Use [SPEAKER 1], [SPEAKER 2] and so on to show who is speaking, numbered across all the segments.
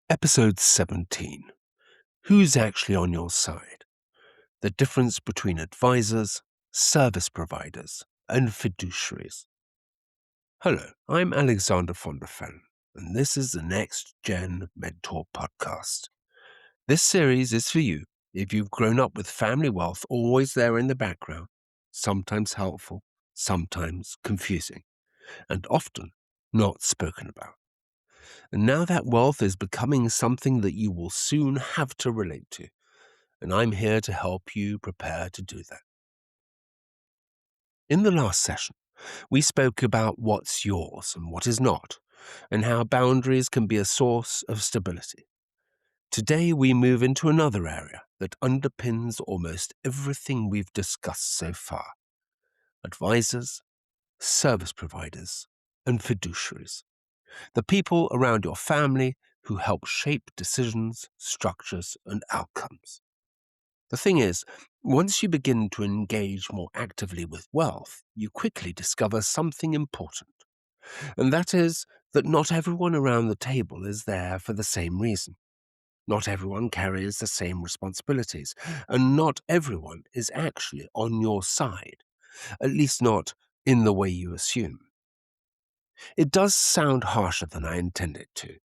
[SPEAKER 1] Episode 17. Who's actually on your side? The difference between advisors, service providers, and fiduciaries. Hello, I'm Alexander von der Fellen, and this is the NextGen Mentor Podcast. This series is for you if you've grown up with family wealth always there in the background, sometimes helpful, sometimes confusing, and often not spoken about. And now that wealth is becoming something that you will soon have to relate to, and I'm here to help you prepare to do that. In the last session, we spoke about what's yours and what is not, and how boundaries can be a source of stability. Today, we move into another area that underpins almost everything we've discussed so far: advisors, service providers, and fiduciaries. The people around your family who help shape decisions, structures, and outcomes. The thing is, once you begin to engage more actively with wealth, you quickly discover something important. And that is that not everyone around the table is there for the same reason. Not everyone carries the same responsibilities, and not everyone is actually on your side, at least not in the way you assume. It does sound harsher than I intended to.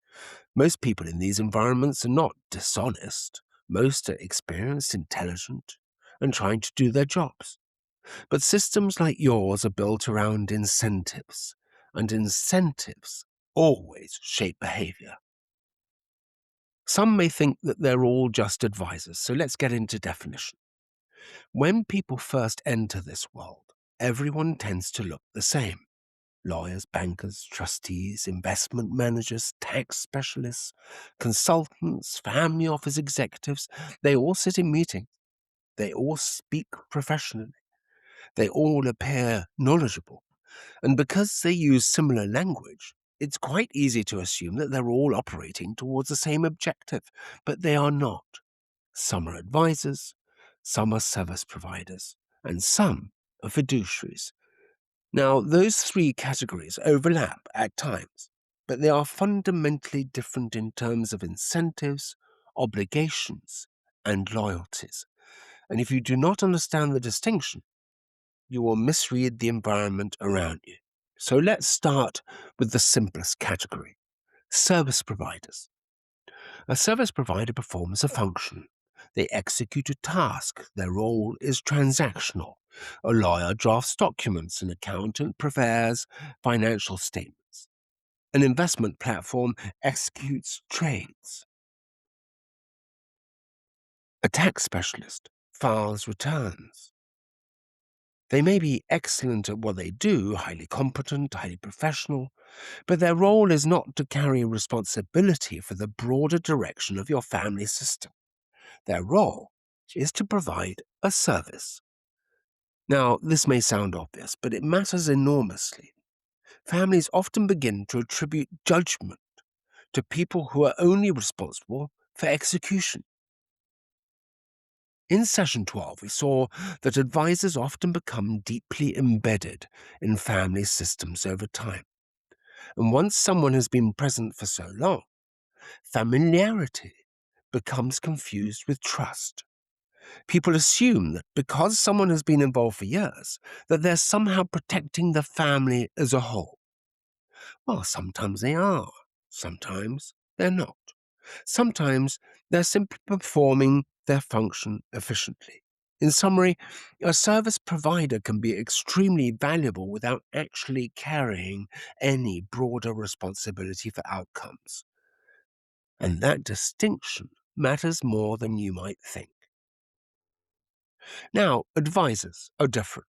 [SPEAKER 1] Most people in these environments are not dishonest. Most are experienced, intelligent, and trying to do their jobs. But systems like yours are built around incentives, and incentives always shape behavior. Some may think that they're all just advisors, so let's get into definition. When people first enter this world, everyone tends to look the same. Lawyers, bankers, trustees, investment managers, tax specialists, consultants, family office executives, they all sit in meetings. They all speak professionally. They all appear knowledgeable. And because they use similar language, it's quite easy to assume that they're all operating towards the same objective, but they are not. Some are advisors, some are service providers, and some are fiduciaries. Now, those three categories overlap at times, but they are fundamentally different in terms of incentives, obligations, and loyalties. And if you do not understand the distinction, you will misread the environment around you. So let's start with the simplest category: service providers. A service provider performs a function. They execute a task. Their role is transactional. A lawyer drafts documents. An accountant prepares financial statements. An investment platform executes trades. A tax specialist files returns. They may be excellent at what they do, highly competent, highly professional, but their role is not to carry responsibility for the broader direction of your family system. Their role is to provide a service. Now, this may sound obvious, but it matters enormously. Families often begin to attribute judgment to people who are only responsible for execution. In session 12, we saw that advisors often become deeply embedded in family systems over time. And once someone has been present for so long, familiarity becomes confused with trust. People assume that because someone has been involved for years, that they're somehow protecting the family as a whole. Well, sometimes they are. Sometimes they're not. Sometimes they're simply performing their function efficiently. In summary, a service provider can be extremely valuable without actually carrying any broader responsibility for outcomes. And that distinction matters more than you might think. Now, advisors are different.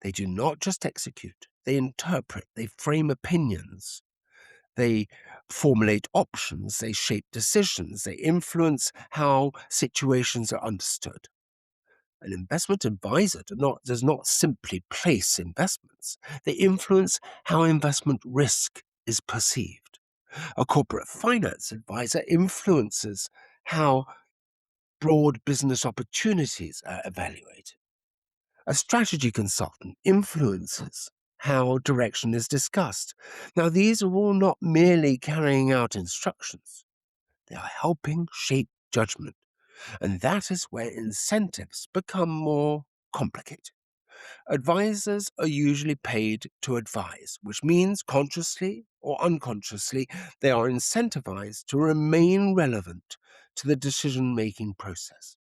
[SPEAKER 1] They do not just execute, they interpret, they frame opinions, they formulate options, they shape decisions, they influence how situations are understood. An investment advisor does not simply place investments, they influence how investment risk is perceived. A corporate finance advisor influences how broad business opportunities are evaluated. A strategy consultant influences how direction is discussed. Now, these are all not merely carrying out instructions. They are helping shape judgment. And that is where incentives become more complicated. Advisors are usually paid to advise, which means consciously or unconsciously, they are incentivized to remain relevant to the decision making process.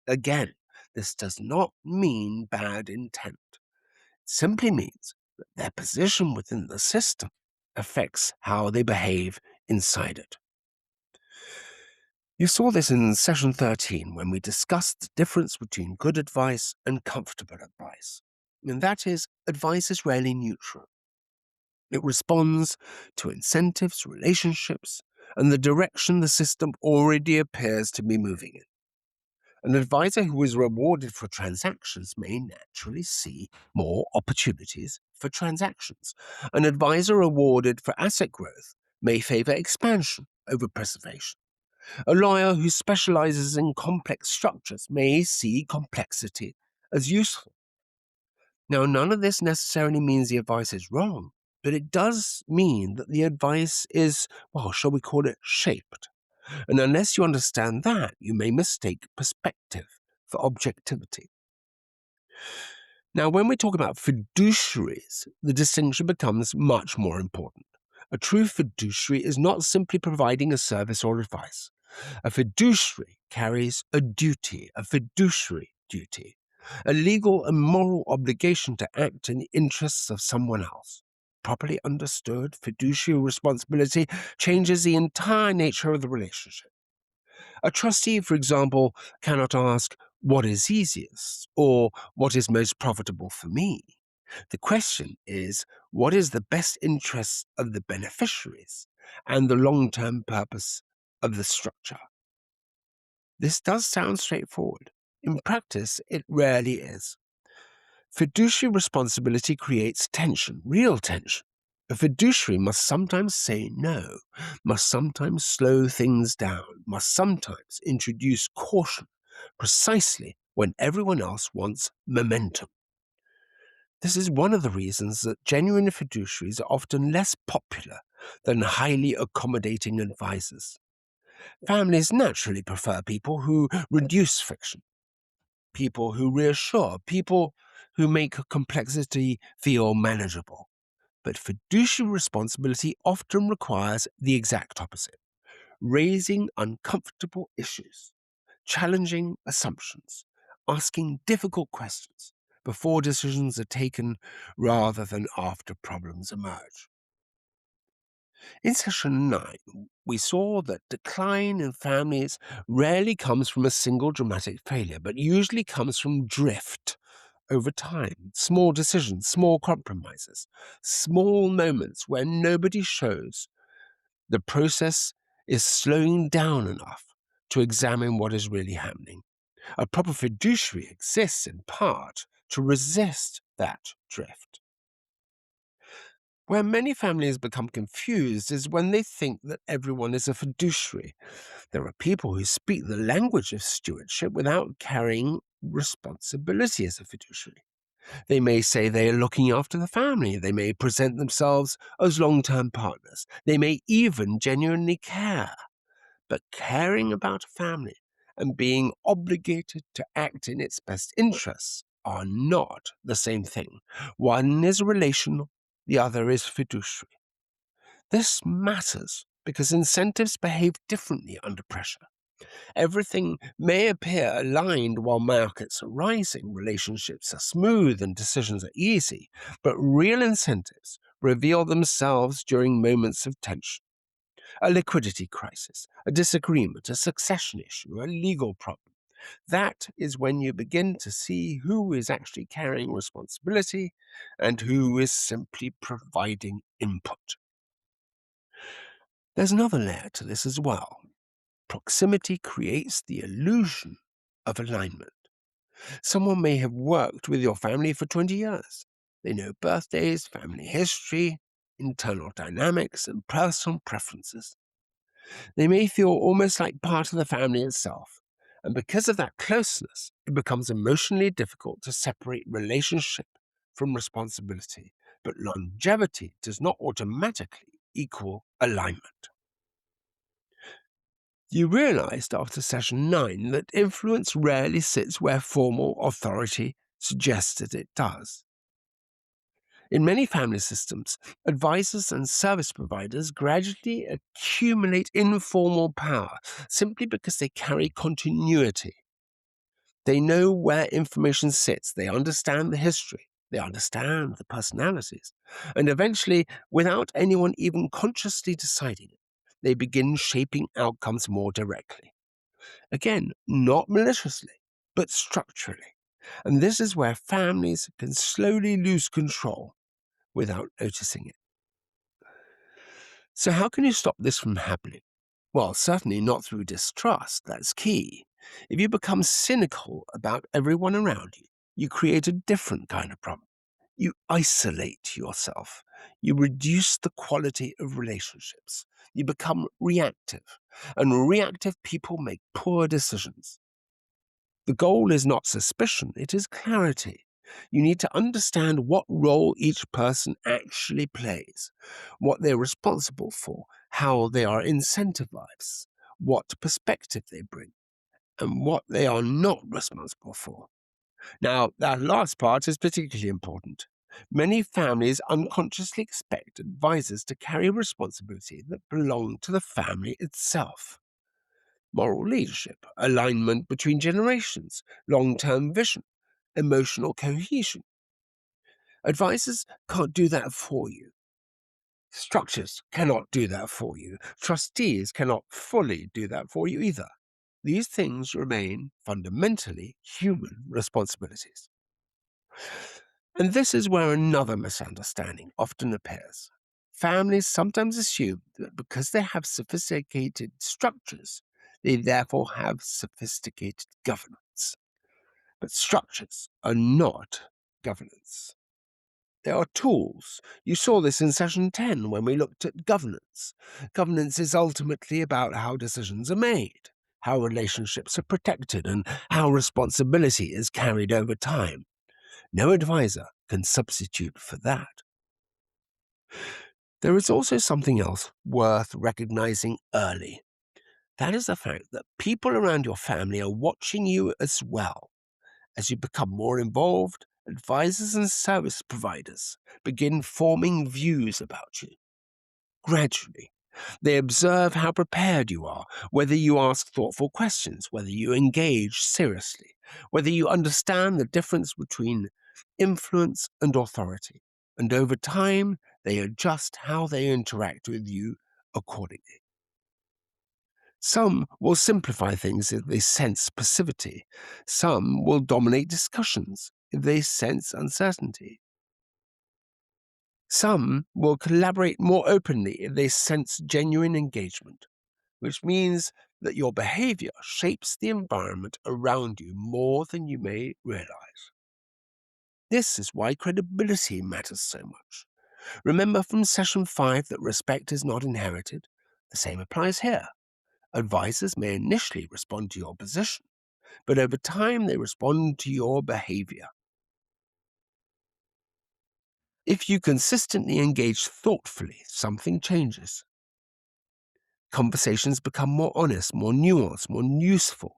[SPEAKER 1] Again, this does not mean bad intent. It simply means that their position within the system affects how they behave inside it. You saw this in session 13 when we discussed the difference between good advice and comfortable advice. And that is, advice is rarely neutral. It responds to incentives, relationships, and the direction the system already appears to be moving in. An advisor who is rewarded for transactions may naturally see more opportunities for transactions. An advisor rewarded for asset growth may favor expansion over preservation. A lawyer who specializes in complex structures may see complexity as useful. Now, none of this necessarily means the advice is wrong, but it does mean that the advice is, well, shall we call it, shaped. And unless you understand that, you may mistake perspective for objectivity. Now, when we talk about fiduciaries, the distinction becomes much more important. A true fiduciary is not simply providing a service or advice. A fiduciary carries a duty, a fiduciary duty, a legal and moral obligation to act in the interests of someone else. Properly understood, fiduciary responsibility changes the entire nature of the relationship. A trustee, for example, cannot ask, what is easiest, or what is most profitable for me? The question is, what is the best interest of the beneficiaries and the long-term purpose of the structure? This does sound straightforward. In practice, it rarely is. Fiduciary responsibility creates tension, real tension. A fiduciary must sometimes say no, must sometimes slow things down, must sometimes introduce caution, precisely when everyone else wants momentum. This is one of the reasons that genuine fiduciaries are often less popular than highly accommodating advisors. Families naturally prefer people who reduce friction, people who reassure, people who make complexity feel manageable. But fiduciary responsibility often requires the exact opposite, raising uncomfortable issues, challenging assumptions, asking difficult questions before decisions are taken rather than after problems emerge. In session 9, we saw that decline in families rarely comes from a single dramatic failure, but usually comes from drift over time, small decisions, small compromises, small moments where nobody shows the process is slowing down enough to examine what is really happening. A proper fiduciary exists in part to resist that drift. Where many families become confused is when they think that everyone is a fiduciary. There are people who speak the language of stewardship without carrying responsibility as a fiduciary. They may say they are looking after the family. They may present themselves as long-term partners. They may even genuinely care. But caring about a family and being obligated to act in its best interests are not the same thing. One is relational, the other is fiduciary. This matters because incentives behave differently under pressure. Everything may appear aligned while markets are rising, relationships are smooth, and decisions are easy, but real incentives reveal themselves during moments of tension. A liquidity crisis, a disagreement, a succession issue, a legal problem. That is when you begin to see who is actually carrying responsibility and who is simply providing input. There's another layer to this as well. Proximity creates the illusion of alignment. Someone may have worked with your family for 20 years. They know birthdays, family history, internal dynamics, and personal preferences. They may feel almost like part of the family itself. And because of that closeness, it becomes emotionally difficult to separate relationship from responsibility. But longevity does not automatically equal alignment. You realized after session 9 that influence rarely sits where formal authority suggested it does. In many family systems, advisors and service providers gradually accumulate informal power simply because they carry continuity. They know where information sits, they understand the history, they understand the personalities, and eventually, without anyone even consciously deciding it, they begin shaping outcomes more directly. Again, not maliciously, but structurally. And this is where families can slowly lose control without noticing it. So, how can you stop this from happening? Well, certainly not through distrust. That's key. If you become cynical about everyone around you, you create a different kind of problem. You isolate yourself. You reduce the quality of relationships. You become reactive. And reactive people make poor decisions. The goal is not suspicion, it is clarity. You need to understand what role each person actually plays, what they're responsible for, how they are incentivized, what perspective they bring, and what they are not responsible for. Now, that last part is particularly important. Many families unconsciously expect advisors to carry responsibility that belong to the family itself. Moral leadership, alignment between generations, long-term vision, emotional cohesion. Advisors can't do that for you. Structures cannot do that for you. Trustees cannot fully do that for you either. These things remain fundamentally human responsibilities. And this is where another misunderstanding often appears. Families sometimes assume that because they have sophisticated structures, they therefore have sophisticated governance. But structures are not governance. They are tools. You saw this in session 10 when we looked at governance. Governance is ultimately about how decisions are made, how relationships are protected, and how responsibility is carried over time. No advisor can substitute for that. There is also something else worth recognizing early. That is the fact that people around your family are watching you as well. As you become more involved, advisors and service providers begin forming views about you. Gradually, they observe how prepared you are, whether you ask thoughtful questions, whether you engage seriously, whether you understand the difference between influence and authority. And over time, they adjust how they interact with you accordingly. Some will simplify things if they sense passivity. Some will dominate discussions if they sense uncertainty. Some will collaborate more openly if they sense genuine engagement, which means that your behavior shapes the environment around you more than you may realize. This is why credibility matters so much. Remember from session 5 that respect is not inherited. The same applies here. Advisors may initially respond to your position, but over time they respond to your behavior. If you consistently engage thoughtfully, something changes. Conversations become more honest, more nuanced, more useful.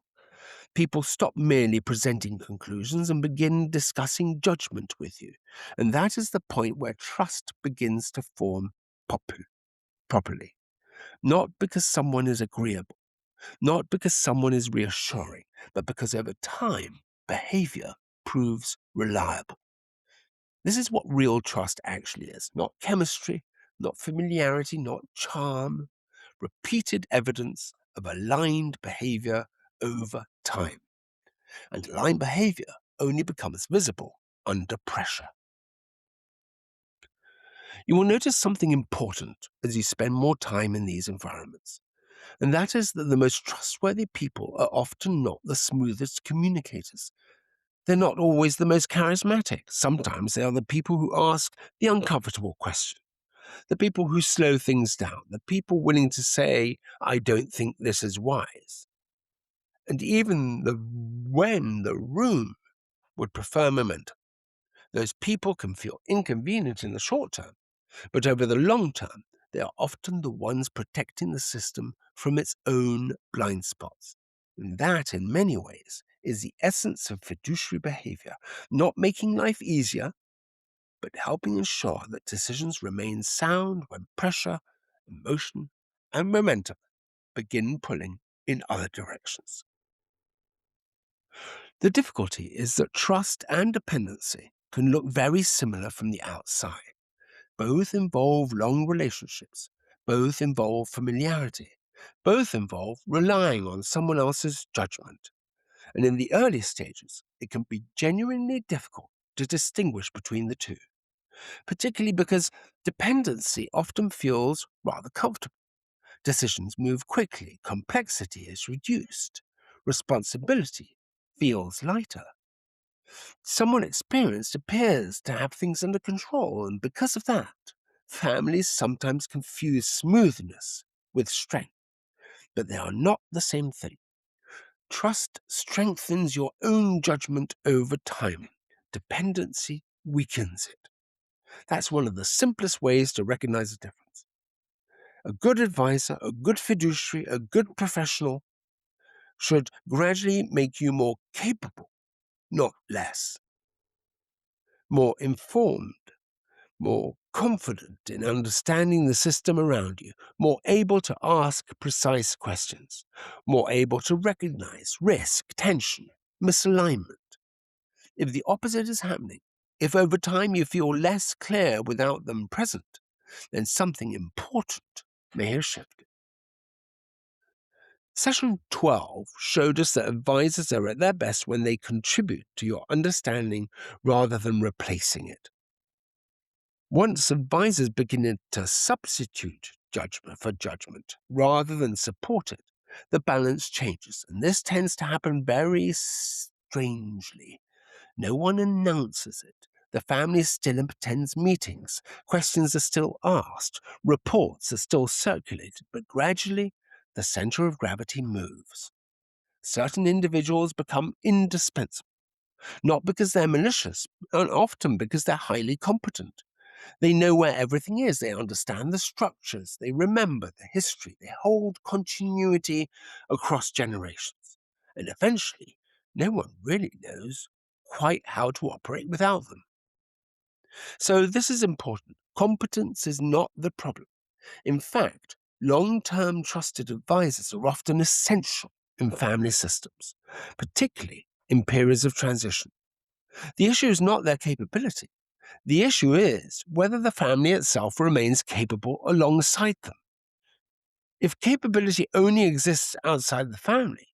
[SPEAKER 1] People stop merely presenting conclusions and begin discussing judgment with you. And that is the point where trust begins to form properly. Not because someone is agreeable, not because someone is reassuring, but because over time, behavior proves reliable. This is what real trust actually is. Not chemistry, not familiarity, not charm. Repeated evidence of aligned behavior over time. And aligned behavior only becomes visible under pressure. You will notice something important as you spend more time in these environments. And that is that the most trustworthy people are often not the smoothest communicators. They're not always the most charismatic. Sometimes they are the people who ask the uncomfortable question, the people who slow things down, the people willing to say, I don't think this is wise. And even when the room would prefer momentum, those people can feel inconvenient in the short term, but over the long term, they are often the ones protecting the system from its own blind spots. And that, in many ways, is the essence of fiduciary behavior, not making life easier, but helping ensure that decisions remain sound when pressure, emotion, and momentum begin pulling in other directions. The difficulty is that trust and dependency can look very similar from the outside. Both involve long relationships, both involve familiarity, both involve relying on someone else's judgment. And in the early stages, it can be genuinely difficult to distinguish between the two, particularly because dependency often feels rather comfortable. Decisions move quickly, complexity is reduced, responsibility feels lighter. Someone experienced appears to have things under control, and because of that, families sometimes confuse smoothness with strength, but they are not the same thing. Trust strengthens your own judgment over time. Dependency weakens it. That's one of the simplest ways to recognize the difference. A good advisor, a good fiduciary, a good professional should gradually make you more capable, not less, more informed, more confident in understanding the system around you, more able to ask precise questions, more able to recognize risk, tension, misalignment. If the opposite is happening, if over time you feel less clear without them present, then something important may have shifted. Session 12 showed us that advisors are at their best when they contribute to your understanding rather than replacing it. Once advisors begin to substitute judgment for judgment rather than support it, the balance changes, and this tends to happen very strangely. No one announces it. The family still attends meetings, questions are still asked, reports are still circulated, but gradually the center of gravity moves. Certain individuals become indispensable, not because they're malicious, and often because they're highly competent. They know where everything is. They understand the structures. They remember the history. They hold continuity across generations. And eventually, no one really knows quite how to operate without them. So this is important. Competence is not the problem. In fact, long-term trusted advisors are often essential in family systems, particularly in periods of transition. The issue is not their capability. The issue is whether the family itself remains capable alongside them. If capability only exists outside the family,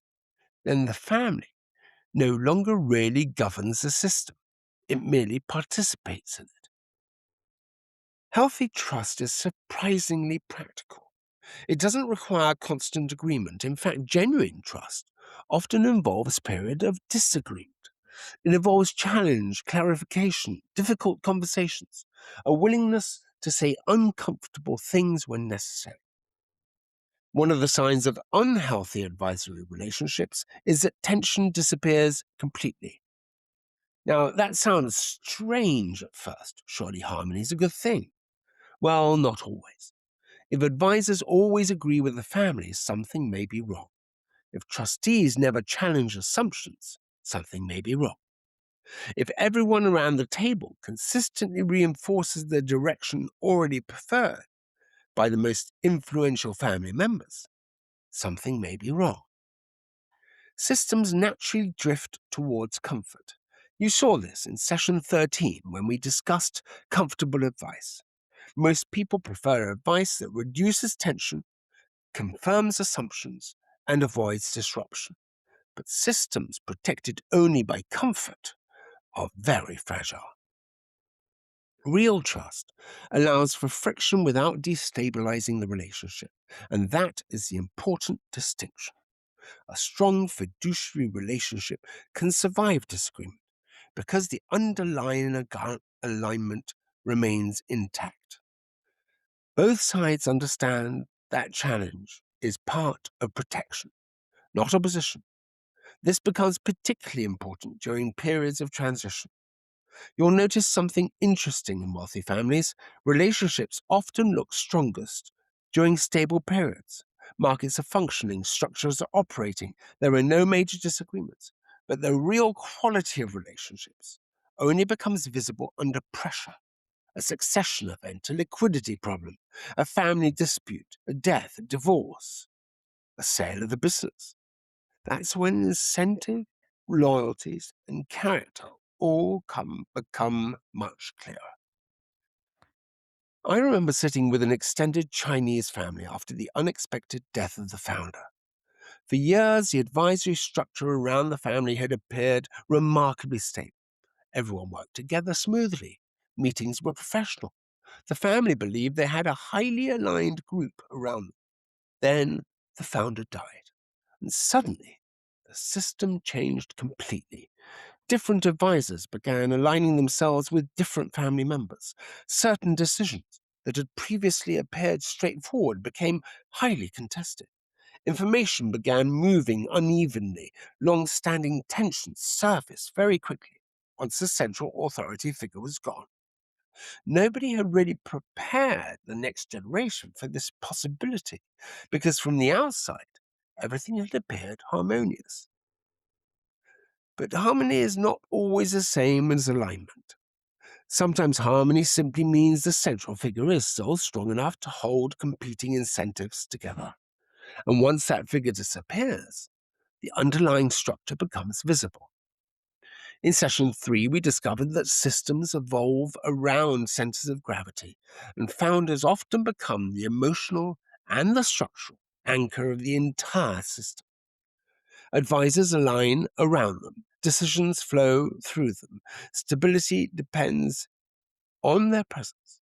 [SPEAKER 1] then the family no longer really governs the system. It merely participates in it. Healthy trust is surprisingly practical. It doesn't require constant agreement. In fact, genuine trust often involves a period of disagreement. It involves challenge, clarification, difficult conversations, a willingness to say uncomfortable things when necessary. One of the signs of unhealthy advisory relationships is that tension disappears completely. Now, that sounds strange at first. Surely harmony is a good thing. Well, not always. If advisors always agree with the family, something may be wrong. If trustees never challenge assumptions, something may be wrong. If everyone around the table consistently reinforces the direction already preferred by the most influential family members, something may be wrong. Systems naturally drift towards comfort. You saw this in session 13 when we discussed comfortable advice. Most people prefer advice that reduces tension, confirms assumptions, and avoids disruption. But systems protected only by comfort are very fragile. Real trust allows for friction without destabilizing the relationship, and that is the important distinction. A strong fiduciary relationship can survive disagreement because the underlying alignment remains intact. Both sides understand that challenge is part of protection, not opposition. This becomes particularly important during periods of transition. You'll notice something interesting in wealthy families. Relationships often look strongest during stable periods. Markets are functioning, structures are operating, there are no major disagreements. But the real quality of relationships only becomes visible under pressure. A succession event, a liquidity problem, a family dispute, a death, a divorce, a sale of the business. That's when incentive, loyalties, and character all become much clearer. I remember sitting with an extended Chinese family after the unexpected death of the founder. For years, the advisory structure around the family had appeared remarkably stable. Everyone worked together smoothly. Meetings were professional. The family believed they had a highly aligned group around them. Then the founder died, and suddenly the system changed completely. Different advisors began aligning themselves with different family members. Certain decisions that had previously appeared straightforward became highly contested. Information began moving unevenly. Long-standing tensions surfaced very quickly once the central authority figure was gone. Nobody had really prepared the next generation for this possibility because from the outside, everything had appeared harmonious. But harmony is not always the same as alignment. Sometimes harmony simply means the central figure is still strong enough to hold competing incentives together. And once that figure disappears, the underlying structure becomes visible. In session 3, we discovered that systems evolve around centers of gravity, and founders often become the emotional and the structural anchor of the entire system. Advisors align around them, decisions flow through them, stability depends on their presence.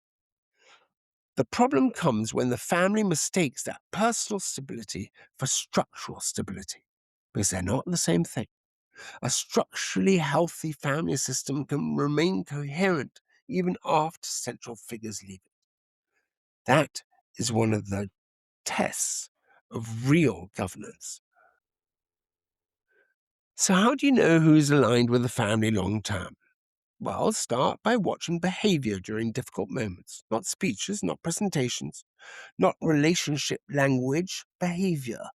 [SPEAKER 1] The problem comes when the family mistakes that personal stability for structural stability, because they're not the same thing. A structurally healthy family system can remain coherent even after central figures leave it. That is one of the tests of real governance. So, how do you know who's aligned with the family long term? Well, start by watching behavior during difficult moments, not speeches, not presentations, not relationship language, behavior.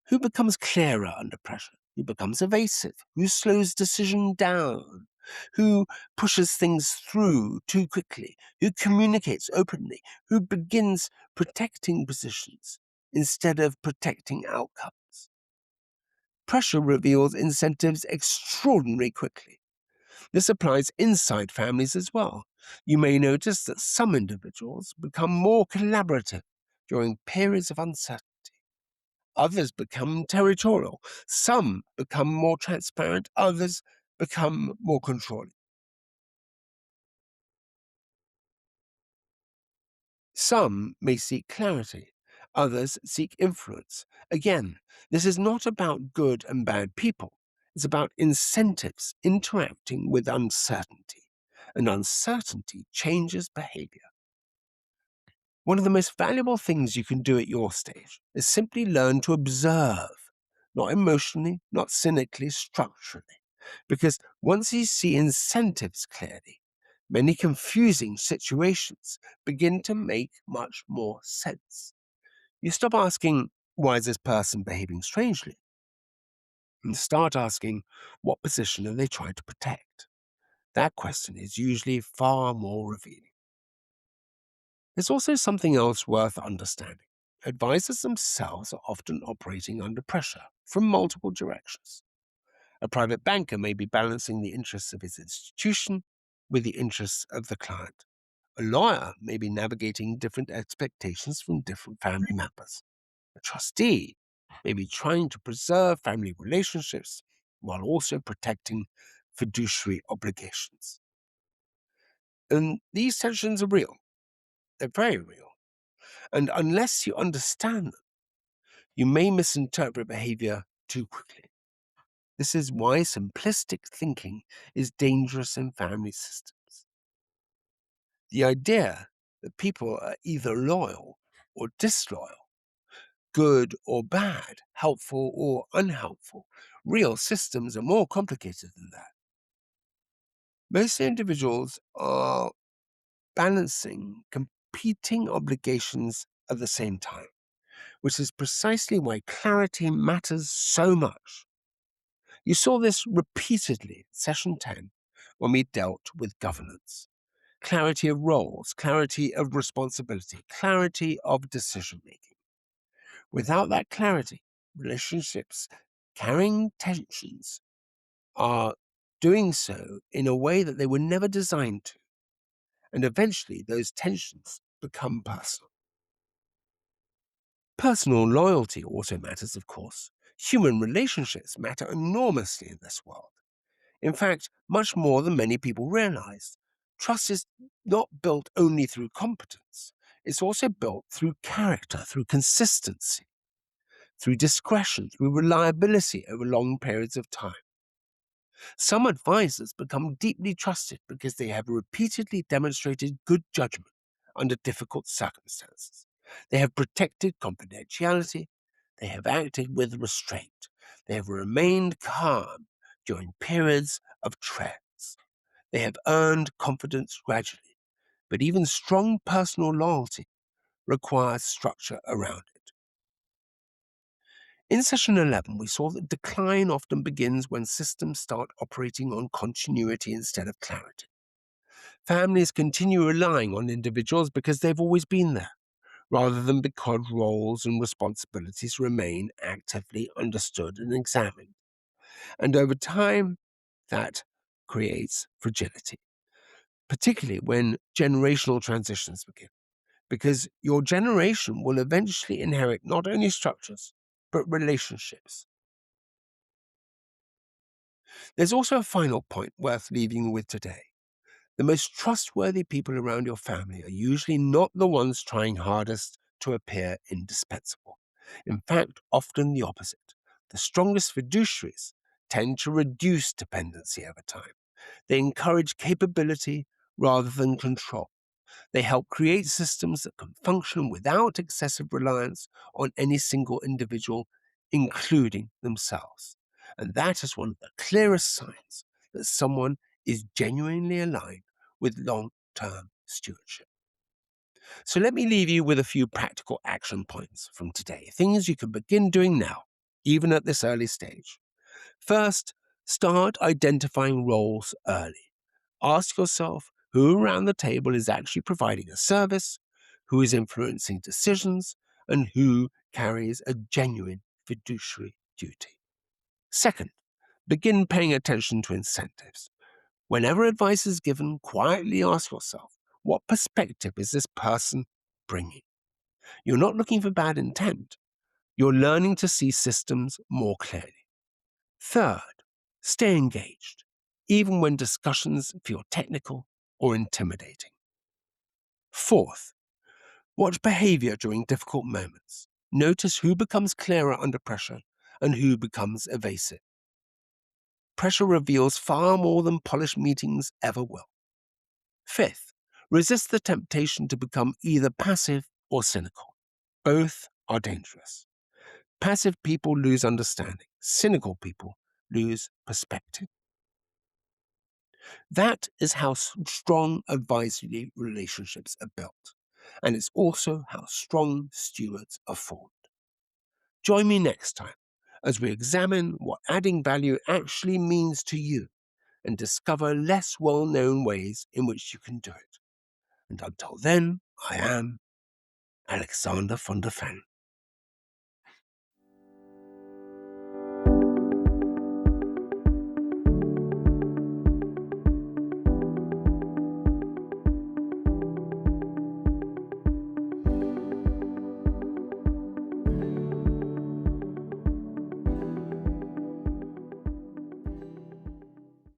[SPEAKER 1] Who becomes clearer under pressure? Who becomes evasive? Who slows decision down? Who pushes things through too quickly? Who communicates openly? Who begins protecting positions instead of protecting outcomes? Pressure reveals incentives extraordinarily quickly. This applies inside families as well. You may notice that some individuals become more collaborative during periods of uncertainty. Others become territorial. Some become more transparent. Others become more controlling. Some may seek clarity. Others seek influence. Again, this is not about good and bad people. It's about incentives interacting with uncertainty. And uncertainty changes behavior. One of the most valuable things you can do at your stage is simply learn to observe, not emotionally, not cynically, structurally. Because once you see incentives clearly, many confusing situations begin to make much more sense. You stop asking, why is this person behaving strangely? And start asking, what position are they trying to protect? That question is usually far more revealing. There's also something else worth understanding. Advisors themselves are often operating under pressure from multiple directions. A private banker may be balancing the interests of his institution with the interests of the client. A lawyer may be navigating different expectations from different family members. A trustee may be trying to preserve family relationships while also protecting fiduciary obligations. And these tensions are real. They're very real. And unless you understand them, you may misinterpret behavior too quickly. This is why simplistic thinking is dangerous in family systems. The idea that people are either loyal or disloyal, good or bad, helpful or unhelpful, real systems are more complicated than that. Most individuals are balancing competing obligations at the same time, which is precisely why clarity matters so much. You saw this repeatedly in session 10 when we dealt with governance. Clarity of roles, clarity of responsibility, clarity of decision making. Without that clarity, relationships carrying tensions are doing so in a way that they were never designed to. And eventually, those tensions become personal. Personal loyalty also matters, of course. Human relationships matter enormously in this world. In fact, much more than many people realize. Trust is not built only through competence, it's also built through character, through consistency, through discretion, through reliability over long periods of time. Some advisors become deeply trusted because they have repeatedly demonstrated good judgment under difficult circumstances. They have protected confidentiality. They have acted with restraint. They have remained calm during periods of trends. They have earned confidence gradually. But even strong personal loyalty requires structure around it. In session 11, we saw that decline often begins when systems start operating on continuity instead of clarity. Families continue relying on individuals because they've always been there, rather than because roles and responsibilities remain actively understood and examined. And over time, that creates fragility, particularly when generational transitions begin, because your generation will eventually inherit not only structures, but relationships. There's also a final point worth leaving you with today. The most trustworthy people around your family are usually not the ones trying hardest to appear indispensable. In fact, often the opposite. The strongest fiduciaries tend to reduce dependency over time. They encourage capability rather than control. They help create systems that can function without excessive reliance on any single individual, including themselves. And that is one of the clearest signs that someone is genuinely aligned with long-term stewardship. So let me leave you with a few practical action points from today, things you can begin doing now, even at this early stage. First, start identifying roles early. Ask yourself who around the table is actually providing a service, who is influencing decisions, and who carries a genuine fiduciary duty. Second, begin paying attention to incentives. Whenever advice is given, quietly ask yourself, what perspective is this person bringing? You're not looking for bad intent. You're learning to see systems more clearly. Third, stay engaged, even when discussions feel technical or intimidating. Fourth, watch behavior during difficult moments. Notice who becomes clearer under pressure and who becomes evasive. Pressure reveals far more than polished meetings ever will. Fifth, resist the temptation to become either passive or cynical. Both are dangerous. Passive people lose understanding. Cynical people lose perspective. That is how strong advisory relationships are built. And it's also how strong stewards are formed. Join me next time as we examine what adding value actually means to you and discover less well-known ways in which you can do it. And until then, I am Alexander von der Ven.